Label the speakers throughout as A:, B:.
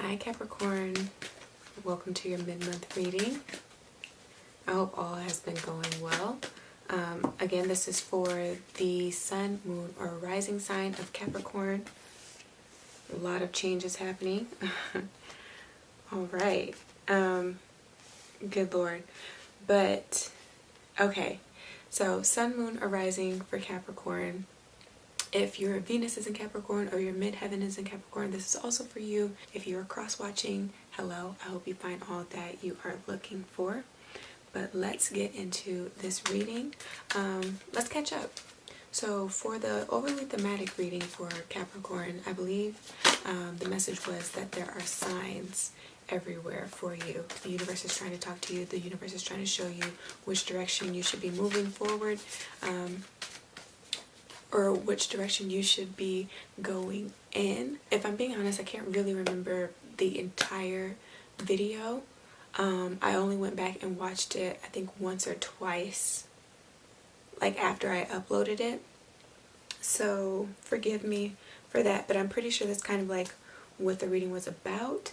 A: Hi Capricorn, welcome to your mid-month reading. I hope all has been going well. Again, this is for the sun, moon, or rising sign of Capricorn. A lot of changes happening. All right. Good Lord. But, okay. So, sun, moon, or rising for Capricorn. If your Venus is in Capricorn or your midheaven is in Capricorn, this is also for you. If you're cross-watching, hello. I hope you find all that you are looking for. But let's get into this reading. Let's catch up. So for the overly thematic reading for Capricorn, I believe the message was that there are signs everywhere for you. The universe is trying to talk to you. The universe is trying to show you which direction you should be moving forward. Or which direction you should be going in. If I'm being honest, I can't really remember the entire video. I only went back and watched it, I think once or twice, like after I uploaded it. So forgive me for that, but I'm pretty sure that's kind of like what the reading was about.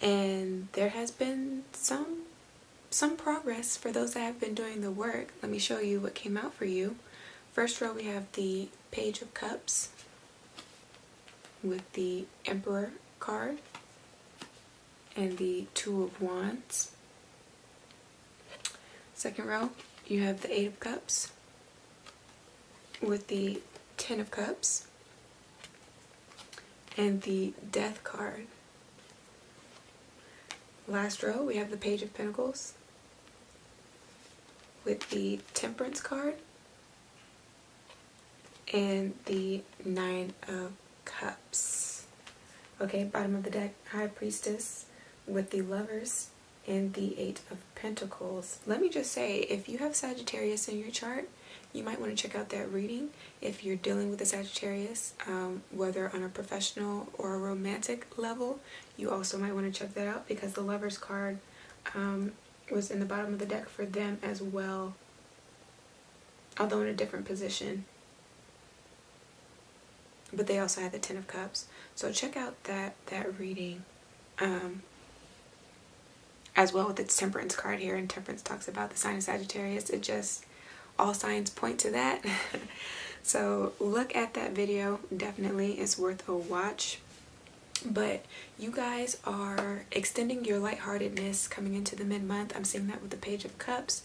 A: And there has been some progress for those that have been doing the work. Let me show you what came out for you. First row, we have the Page of Cups with the Emperor card and the Two of Wands. Second row, you have the Eight of Cups with the Ten of Cups and the Death card. Last row, we have the Page of Pentacles with the Temperance card and the Nine of Cups. Okay, bottom of the deck, High Priestess with the Lovers and the Eight of Pentacles. Let me just say, if you have Sagittarius in your chart, you might want to check out that reading. If you're dealing with a Sagittarius, whether on a professional or a romantic level, you also might want to check that out, because the Lovers card was in the bottom of the deck for them as well, although in a different position. But they also had the Ten of Cups. So check out that reading as well with the Temperance card here. And Temperance talks about the sign of Sagittarius. It just, all signs point to that. So look at that video. Definitely, it's worth a watch. But you guys are extending your lightheartedness coming into the mid-month. I'm seeing that with the Page of Cups.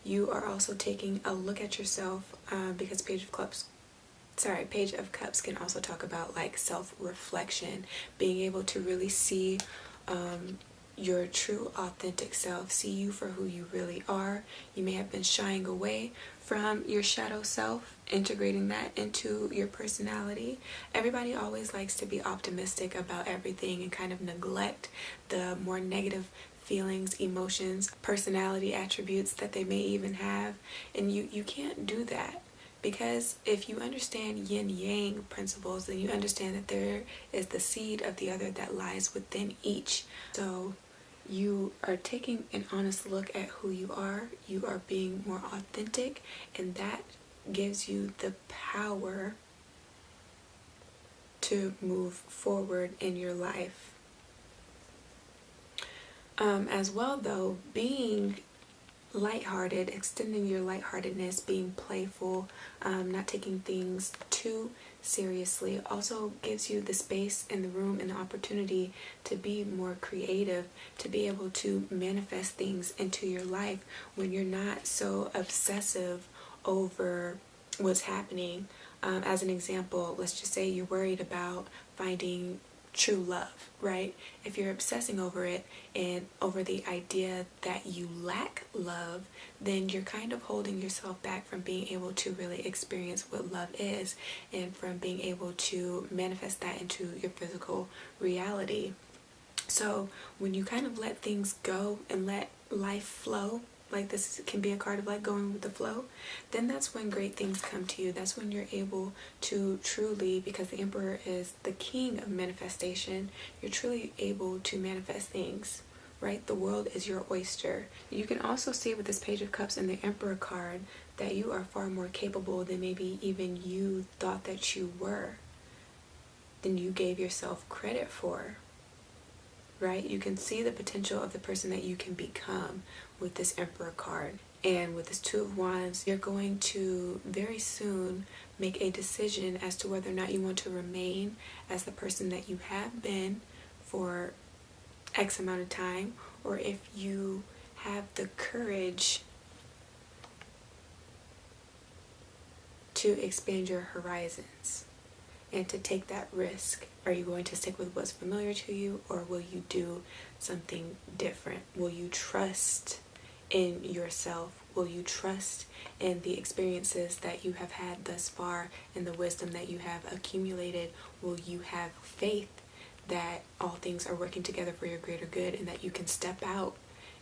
A: You are also taking a look at yourself because Page of Cups can also talk about like self-reflection, being able to really see your true authentic self, see you for who you really are. You may have been shying away from your shadow self, integrating that into your personality. Everybody always likes to be optimistic about everything and kind of neglect the more negative feelings, emotions, personality attributes that they may even have. And you can't do that. Because if you understand yin-yang principles, then you understand that there is the seed of the other that lies within each. So you are taking an honest look at who you are being more authentic, and that gives you the power to move forward in your life. As well though, being lighthearted, extending your lightheartedness, being playful, not taking things too seriously, also gives you the space and the room and the opportunity to be more creative, to be able to manifest things into your life when you're not so obsessive over what's happening. As an example, let's just say you're worried about finding true love, right? If you're obsessing over it and over the idea that you lack love, then you're kind of holding yourself back from being able to really experience what love is and from being able to manifest that into your physical reality. So when you kind of let things go and let life flow, like this can be a card of like going with the flow, then that's when great things come to you. That's when you're able to truly, because the Emperor is the king of manifestation, you're truly able to manifest things, right? The world is your oyster. You can also see with this Page of Cups and the Emperor card that you are far more capable than maybe even you thought that you were, than you gave yourself credit for. right? You can see the potential of the person that you can become with this Emperor card. And with this Two of Wands, you're going to very soon make a decision as to whether or not you want to remain as the person that you have been for X amount of time, or if you have the courage to expand your horizons and to take that risk. Are you going to stick with what's familiar to you, or will you do something different? Will you trust in yourself? Will you trust in the experiences that you have had thus far and the wisdom that you have accumulated? Will you have faith that all things are working together for your greater good, and that you can step out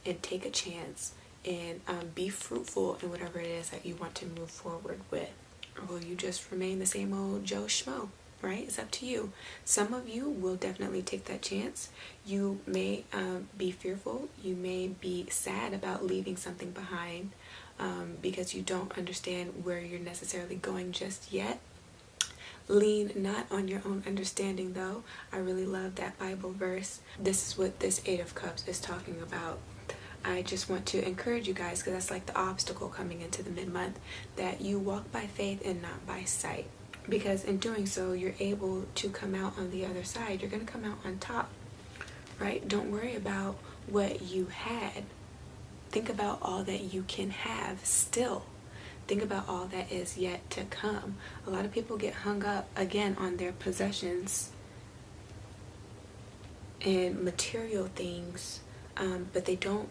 A: and take a chance and be fruitful in whatever it is that you want to move forward with? Or will you just remain the same old Joe Schmo? Right? It's up to you. Some of you will definitely take that chance. You may be fearful. You may be sad about leaving something behind because you don't understand where you're necessarily going just yet. Lean not on your own understanding, though. I really love that Bible verse. This is what this Eight of Cups is talking about. I just want to encourage you guys, because that's like the obstacle coming into the mid-month, that you walk by faith and not by sight. Because in doing so, you're able to come out on the other side. You're going to come out on top, right? Don't worry about what you had. Think about all that you can have still. Think about all that is yet to come. A lot of people get hung up, again, on their possessions and material things, but they don't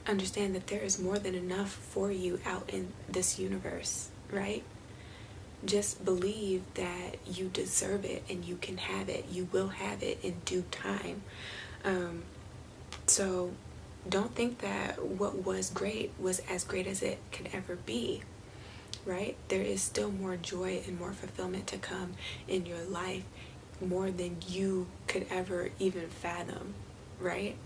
A: understand that there is more than enough for you out in this universe, right? Just believe that you deserve it and you can have it. You will have it in due time. So don't think that what was great was as great as it could ever be, right? There is still more joy and more fulfillment to come in your life, more than you could ever even fathom, right?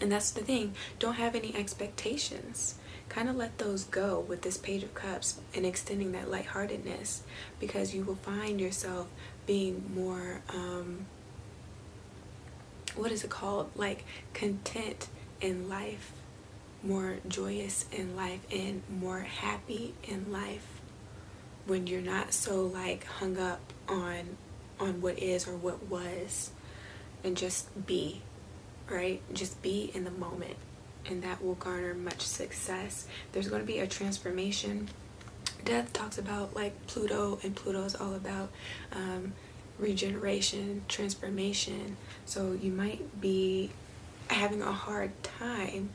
A: And that's the thing. Don't have any expectations. Kind of let those go with this Page of Cups and extending that lightheartedness, because you will find yourself being more, what is it called? Like content in life, more joyous in life, and more happy in life when you're not so like hung up on what is or what was, and just be, right? Just be in the moment. And that will garner much success. There's going to be a transformation. Death talks about like Pluto, and Pluto is all about regeneration, transformation. So you might be having a hard time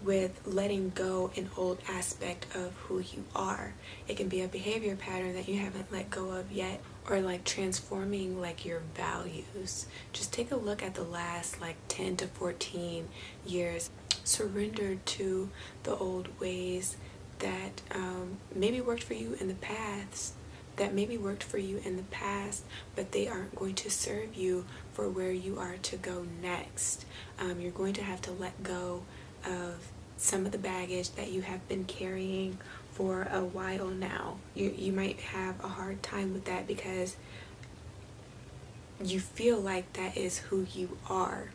A: with letting go an old aspect of who you are. It can be a behavior pattern that you haven't let go of yet, or like transforming like your values. Just take a look at the last like 10 to 14 years. Surrender to the old ways that maybe worked for you in the past, but they aren't going to serve you for where you are to go next. You're going to have to let go of some of the baggage that you have been carrying for a while now. You might have a hard time with that because you feel like that is who you are.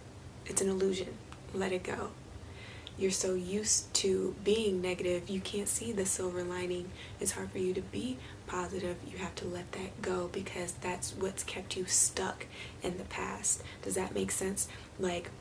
A: It's an illusion. Let it go. You're so used to being negative, you can't see the silver lining. It's hard for you to be positive. You have to let that go, because that's what's kept you stuck in the past. Does that make sense? Like,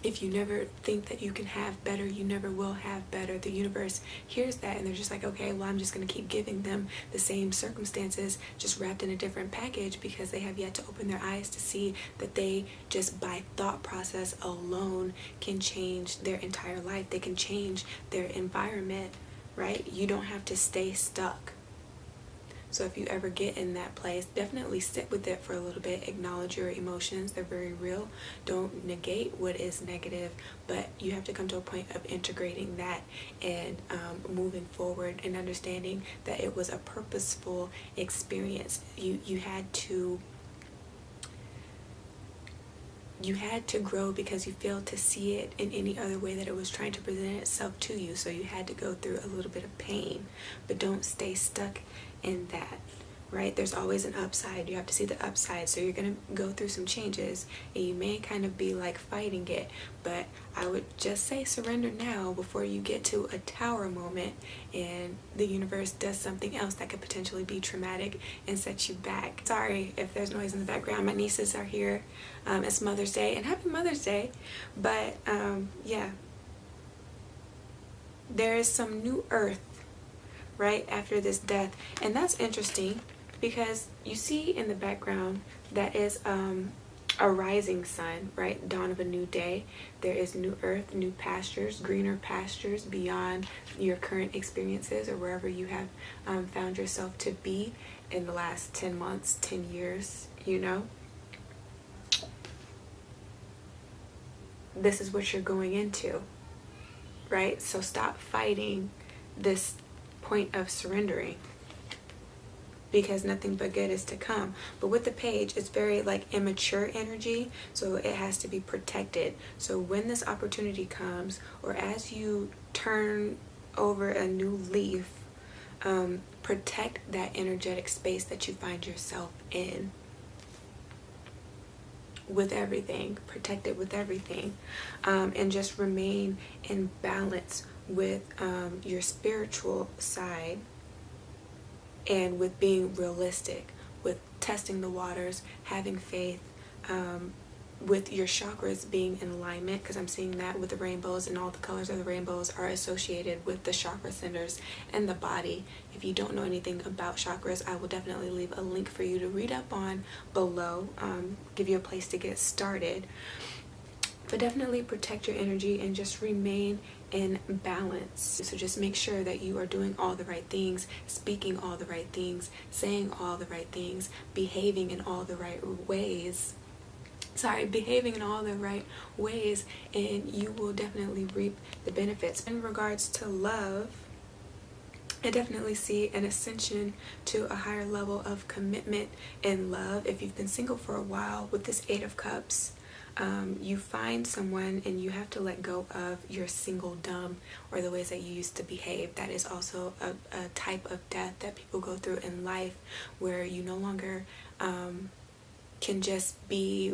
A: if you never think that you can have better, you never will have better. The universe hears that and they're just like, okay, well, I'm just going to keep giving them the same circumstances, just wrapped in a different package, because they have yet to open their eyes to see that they just by thought process alone can change their entire life. They can change their environment, right? You don't have to stay stuck. So if you ever get in that place, definitely sit with it for a little bit. Acknowledge your emotions. They're very real. Don't negate what is negative, but you have to come to a point of integrating that and moving forward and understanding that it was a purposeful experience. You had to grow because you failed to see it in any other way that it was trying to present itself to you. So you had to go through a little bit of pain, but don't stay stuck in that, right? There's always an upside. You have to see the upside. So you're going to go through some changes and you may kind of be like fighting it, but I would just say surrender now before you get to a tower moment and the universe does something else that could potentially be traumatic and set you back. Sorry if there's noise in the background. My nieces are here. It's Mother's Day, and happy Mother's Day. But yeah, there is some new earth right after this death, and that's interesting because you see in the background that is a rising sun, right? Dawn of a new day. There is new earth, new pastures, greener pastures beyond your current experiences or wherever you have found yourself to be in the last 10 months, 10 years, you know. This is what you're going into, right? So stop fighting this point of surrendering, because nothing but good is to come. But with the page, it's very like immature energy, so it has to be protected. So when this opportunity comes, or as you turn over a new leaf, protect that energetic space that you find yourself in with everything. Protect it with everything, and just remain in balance with your spiritual side, and with being realistic, with testing the waters, having faith, with your chakras being in alignment, because I'm seeing that with the rainbows, and all the colors of the rainbows are associated with the chakra centers and the body. If you don't know anything about chakras, I will definitely leave a link for you to read up on below, give you a place to get started. But definitely protect your energy and just remain in balance. So just make sure that you are doing all the right things, speaking all the right things, saying all the right things, behaving in all the right ways. Behaving in all the right ways, and you will definitely reap the benefits. In regards to love, I definitely see an ascension to a higher level of commitment in love. If you've been single for a while, with this 8 of Cups, you find someone and you have to let go of your singledom or the ways that you used to behave. That is also a type of death that people go through in life, where you no longer can just be,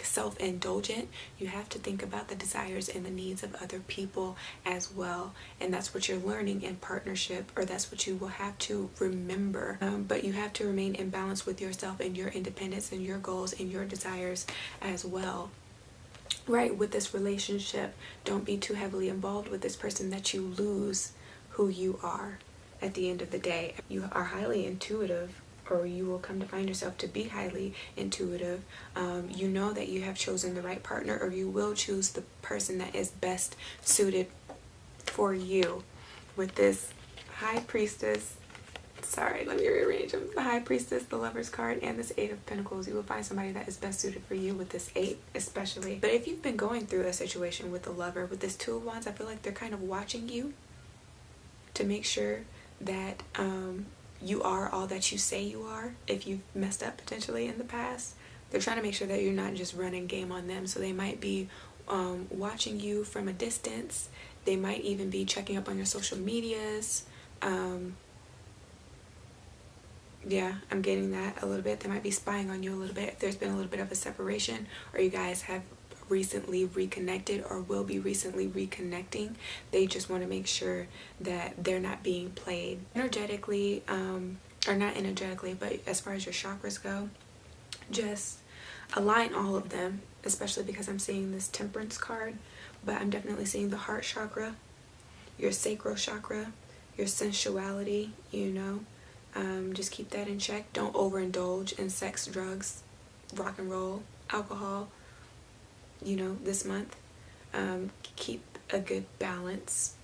A: self-indulgent. You have to think about the desires and the needs of other people as well, and that's what you're learning in partnership, or that's what you will have to remember. But you have to remain in balance with yourself and your independence and your goals and your desires as well, right? With this relationship, don't be too heavily involved with this person that you lose who you are at the end of the day. You are highly intuitive, or you will come to find yourself to be highly intuitive. You know that you have chosen the right partner, or you will choose the person that is best suited for you. With this High Priestess, let me rearrange them. The High Priestess, the Lover's card, and this 8 of Pentacles, you will find somebody that is best suited for you with this 8 especially. But if you've been going through a situation with the Lover, with this 2 of Wands, I feel like they're kind of watching you to make sure that you are all that you say you are. If you've messed up potentially in the past, they're trying to make sure that you're not just running game on them. So they might be watching you from a distance. They might even be checking up on your social medias. Yeah, I'm getting that a little bit. They might be spying on you a little bit if there's been a little bit of a separation, or you guys have recently reconnected or will be recently reconnecting. They just want to make sure that they're not being played energetically, or not energetically, but as far as your chakras go, just align all of them, especially because I'm seeing this Temperance card, but I'm definitely seeing the heart chakra, your sacral chakra, your sensuality, just keep that in check. Don't overindulge in sex, drugs, rock and roll, alcohol, this month. Keep a good balance,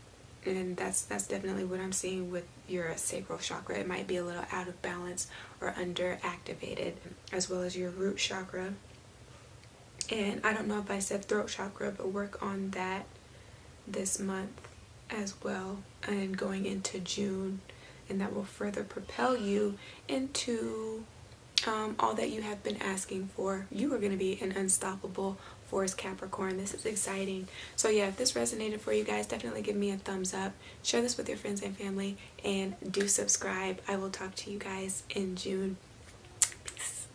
A: and that's definitely what I'm seeing with your sacral chakra. It might be a little out of balance or under activated, as well as your root chakra. And I don't know if I said throat chakra, but work on that this month as well, and going into June, and that will further propel you into all that you have been asking for. You are going to be an unstoppable force, Capricorn. This is exciting. So yeah, if this resonated for you guys, definitely give me a thumbs up. Share this with your friends and family, and do subscribe. I will talk to you guys in June.